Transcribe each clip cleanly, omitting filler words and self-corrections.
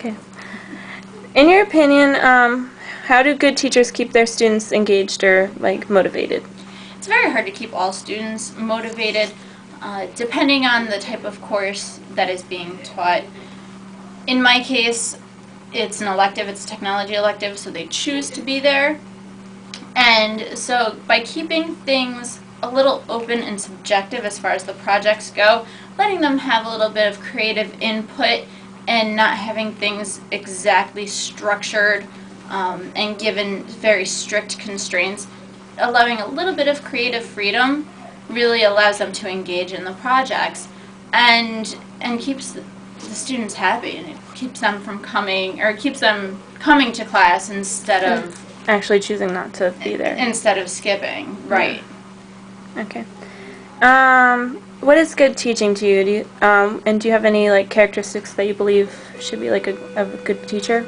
Okay. In your opinion, how do good teachers keep their students engaged or like motivated? It's very hard to keep all students motivated, depending on the type of course that is being taught. In my case, it's an elective, it's a technology elective, so they choose to be there. And so by keeping things a little open and subjective as far as the projects go, letting them have a little bit of creative input and not having things exactly structured and given very strict constraints, allowing a little bit of creative freedom really allows them to engage in the projects and keeps the students happy, and it keeps them from coming to class instead of actually choosing not to be there. Instead of skipping, right. Yeah. Okay. What is good teaching to you? And do you have any like characteristics that you believe should be like a good teacher?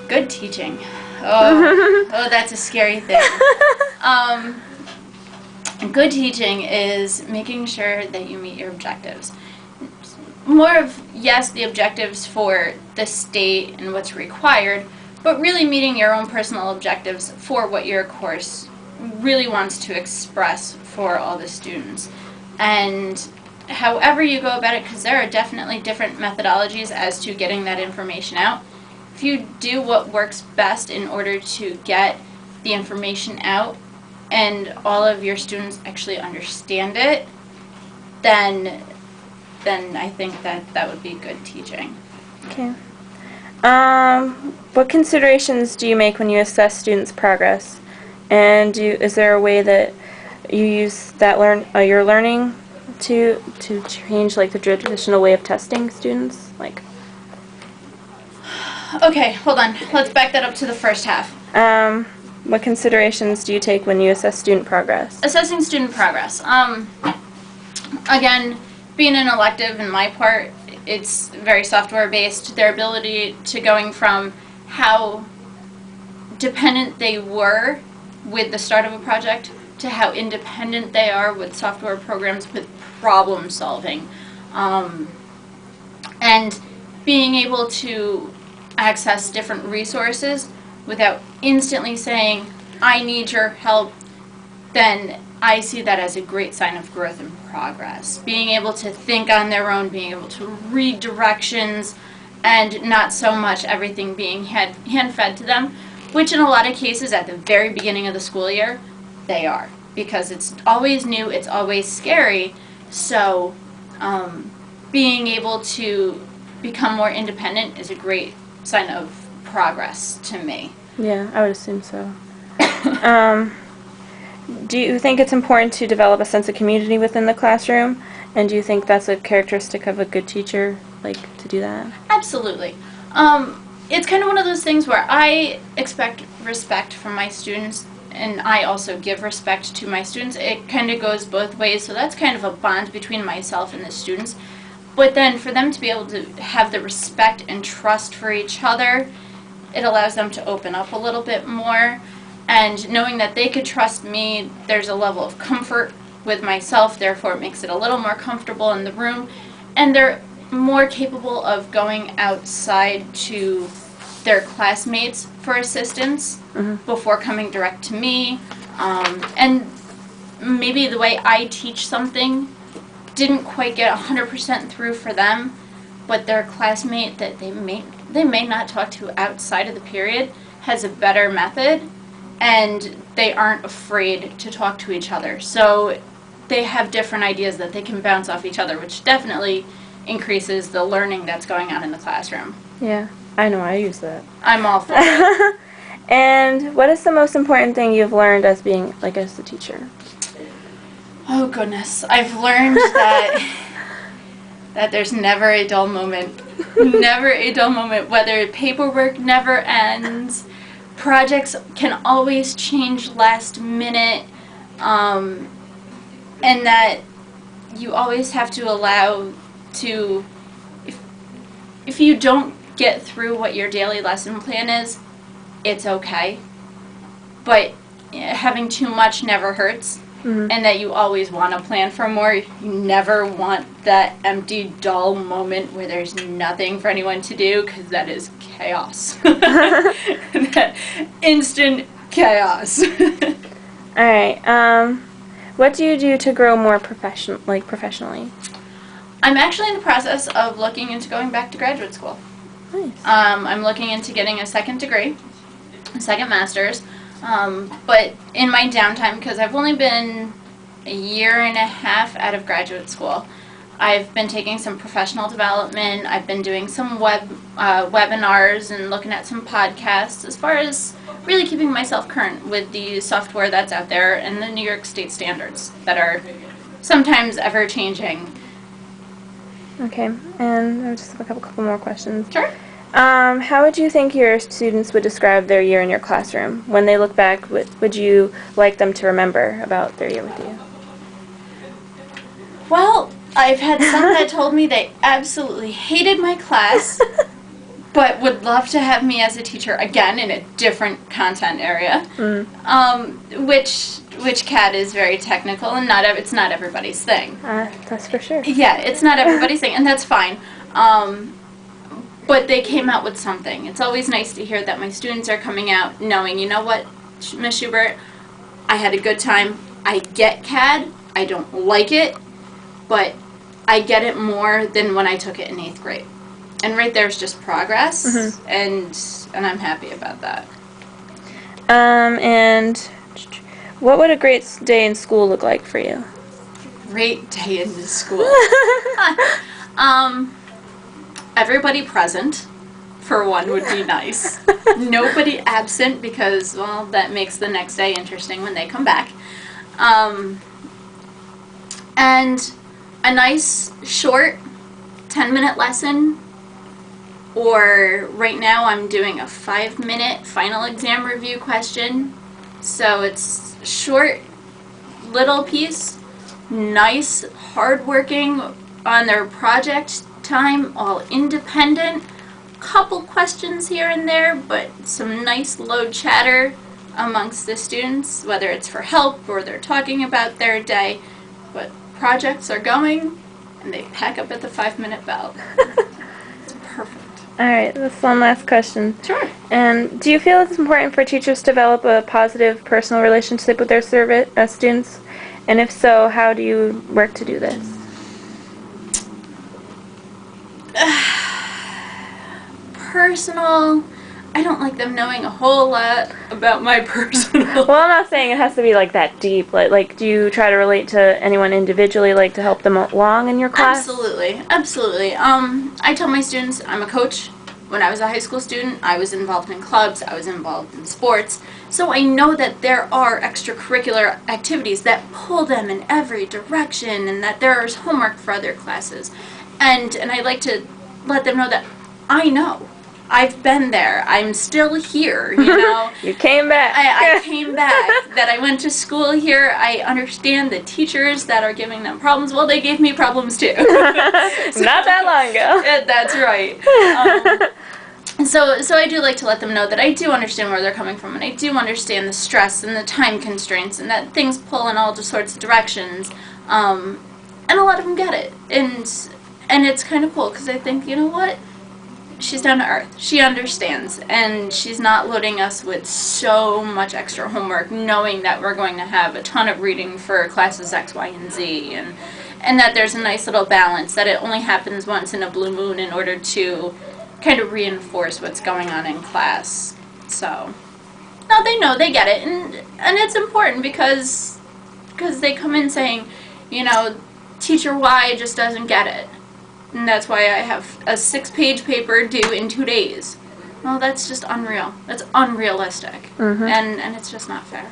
Good teaching. Oh, that's a scary thing. Good teaching is making sure that you meet your objectives. More of, yes, the objectives for the state and what's required, but really meeting your own personal objectives for what your course really wants to express for all the students. And however you go about it, because there are definitely different methodologies as to getting that information out, if you do what works best in order to get the information out and all of your students actually understand it, then I think that would be good teaching. Okay. What considerations do you make when you assess students' progress? And is there a way that you use that your learning to change like the traditional way of testing students? Like. Okay, hold on. Let's back that up to the first half. What considerations do you take when you assess student progress? Assessing student progress. Again, being an elective in my part, it's very software-based. Their ability to going from how dependent they were with the start of a project to how independent they are with software programs with problem solving. And being able to access different resources without instantly saying, I need your help, then I see that as a great sign of growth and progress. Being able to think on their own, being able to read directions, and not so much everything being hand-fed to them, which in a lot of cases at the very beginning of the school year, they are. Because it's always new, it's always scary, so being able to become more independent is a great sign of progress to me. Yeah, I would assume so. Do you think it's important to develop a sense of community within the classroom? And do you think that's a characteristic of a good teacher, like, to do that? Absolutely. It's kind of one of those things where I expect respect from my students, and I also give respect to my students. It kind of goes both ways, so that's kind of a bond between myself and the students. But then for them to be able to have the respect and trust for each other, it allows them to open up a little bit more. And knowing that they could trust me, there's a level of comfort with myself, therefore it makes it a little more comfortable in the room. And they're more capable of going outside to their classmates for assistance before coming direct to me. And maybe the way I teach something didn't quite get 100% through for them, but their classmate that they may not talk to outside of the period has a better method, and they aren't afraid to talk to each other. So they have different ideas that they can bounce off each other, which definitely increases the learning that's going on in the classroom. Yeah, I know, I use that. I'm all for it. And what is the most important thing you've learned as a teacher? Oh goodness, I've learned that there's never a dull moment. Never a dull moment, whether paperwork never ends, projects can always change last minute, and that you always have to allow to, if you don't get through what your daily lesson plan is, it's okay. But having too much never hurts, and that you always want to plan for more. You never want that empty, dull moment where there's nothing for anyone to do, because that is chaos. That instant chaos. All right. What do you do to grow more professionally? I'm actually in the process of looking into going back to graduate school. Nice. I'm looking into getting a second degree, a second master's. But in my downtime, because I've only been a year and a half out of graduate school, I've been taking some professional development. I've been doing some webinars and looking at some podcasts, as far as really keeping myself current with the software that's out there and the New York State standards that are sometimes ever-changing. Okay, and I just have a couple more questions. Sure. How would you think your students would describe their year in your classroom? When they look back, what would you like them to remember about their year with you? Well, I've had some that told me they absolutely hated my class, but would love to have me as a teacher again in a different content area. Which CAD is very technical, and it's not everybody's thing. That's for sure. Yeah, it's not everybody's thing, and that's fine. But they came out with something. It's always nice to hear that my students are coming out knowing, you know what, Miss Schubert, I had a good time. I get CAD. I don't like it, but I get it more than when I took it in 8th grade. And right there's just progress, and I'm happy about that. And what would a great day in school look like for you? Great day in the school. Everybody present, for one, would be nice. Nobody absent, because, well, that makes the next day interesting when they come back. And a nice, short, 10-minute lesson. Or right now I'm doing a 5-minute final exam review question. So it's short, little piece, nice, hardworking on their project time, all independent. Couple questions here and there, but some nice low chatter amongst the students, whether it's for help or they're talking about their day. But projects are going, and they pack up at the 5-minute bell. It's perfect. All right, that's one last question. Sure. And do you feel it's important for teachers to develop a positive personal relationship with their students? And if so, how do you work to do this? Personal, I don't like them knowing a whole lot about my personal. Well, I'm not saying it has to be like that deep. Like, do you try to relate to anyone individually, like to help them along in your class? Absolutely, absolutely. I tell my students I'm a coach. When I was a high school student, I was involved in clubs, I was involved in sports. So I know that there are extracurricular activities that pull them in every direction, and that there is homework for other classes. And I like to let them know that I know. I've been there. I'm still here, you know. You came back. I came back. That I went to school here. I understand the teachers that are giving them problems. Well, they gave me problems too. Not that long ago. That's right. So I do like to let them know that I do understand where they're coming from, and I do understand the stress and the time constraints, and that things pull in all sorts of directions. And a lot of them get it. And it's kind of cool, because I think, you know what? She's down to earth. She understands, and she's not loading us with so much extra homework, knowing that we're going to have a ton of reading for classes X, Y, and Z, and that there's a nice little balance, that it only happens once in a blue moon in order to kind of reinforce what's going on in class. So, no, they know, they get it, and it's important because they come in saying, you know, Teacher Y just doesn't get it. And that's why I have a 6-page paper due in 2 days. Well, that's just unreal. That's unrealistic. And it's just not fair.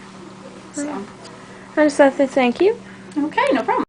So. I just have to thank you. Okay, no problem.